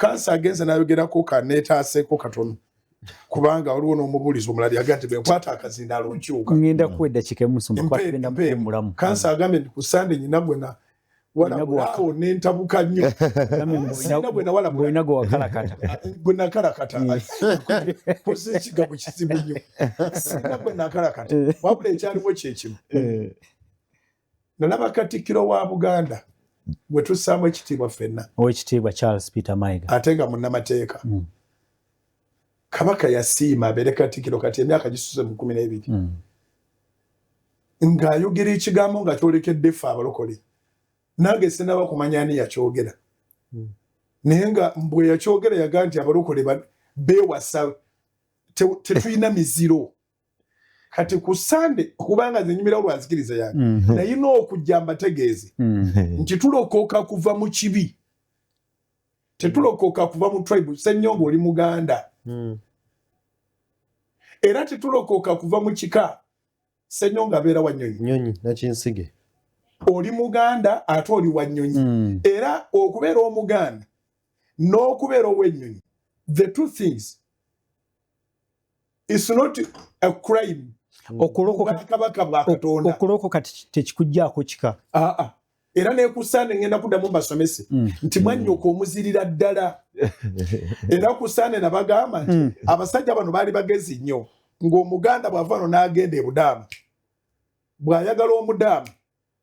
kansa agenze nayogerako kaneetaaseko katono kubanga waliwo n'omubuulizi omulala yagati benkwata akazindaalo nkyuka ngenda kwedda kikemusumba kwatenda mulamu kansa agambye ndi ku Sunday nyina gwena walabulaawo nentabuka nnyo bwinago wakalakata bwena kalakata kusa ekigabo kizibu nnyo sina bwena kalakata wabula ekyaliwo kyekimu nalaba Katikkiro wa Buganda bwe tussaamu ekitiibwa ffenna owekitiibwa Charles Peter Mayiga ate nga munnamateeka Kabaka yasiima abeere Katikkiro kati emyaka gisusse mu 12 ng'ayogera ekigambo nga kyolekedde ffe abalokole nange sinaba kumanya ani yakyogera naye nga bwe yakyogera yaga nti abalokole beewasa tetulina miziro kati ku Sunday kubanga nze nyumirawo lwanzikiriza yange nayina okujja mbategeeze nti tulokoka kuva mu kibi tetulokoka kuva mu tribe Ssennyonga oli Muganda era tetulokoka kuva mu kika Ssennyonga abeera Wanyonyi Nakinsige oli Muganda ate oli Wanyonyi era okubeera Omuganda n'okubeera ow'ennyonyi the two things is not a crime okulokoka tekikujjaako kika era nekusande ngenda kuddamu mbasomese nti mwannyoko omuzirira ddala era kusande nabagamba nti abasajja bano baali bagezi nnyo ng'Omuganda bw'ava wano n'agenda e Budaama bw'ayagala Omudaama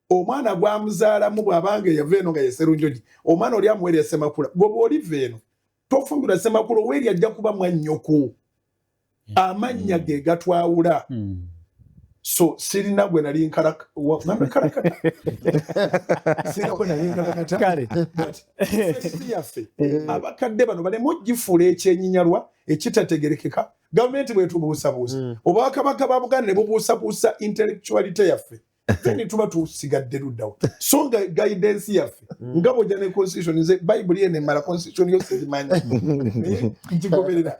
omwana gwamuzaalamu bw'abanga yava eno nga ye Sserunjogi omwana oli amuweerya Ssemakula gwe bw'oliva eno tofumbirwa Ssemakula oweerya ajja kuba mwannyoko amannya ge gatwawula so sirina gwe nali nkalakata sirina gwe nali nkalakata kale yaffe abakadde bano balemu ogifuula ekyenyinyalwa ekitategerekeka gavumenti bwetubuusabuusa oba Bakabaka ba Buganda ne bubuusabuusa intellectuality yaffe feni tuba tusigadde luddawo so nga guidance yaffe nga bw'ojja ne constitution nze Bible yene mala constitution yose erimanya ngigoberera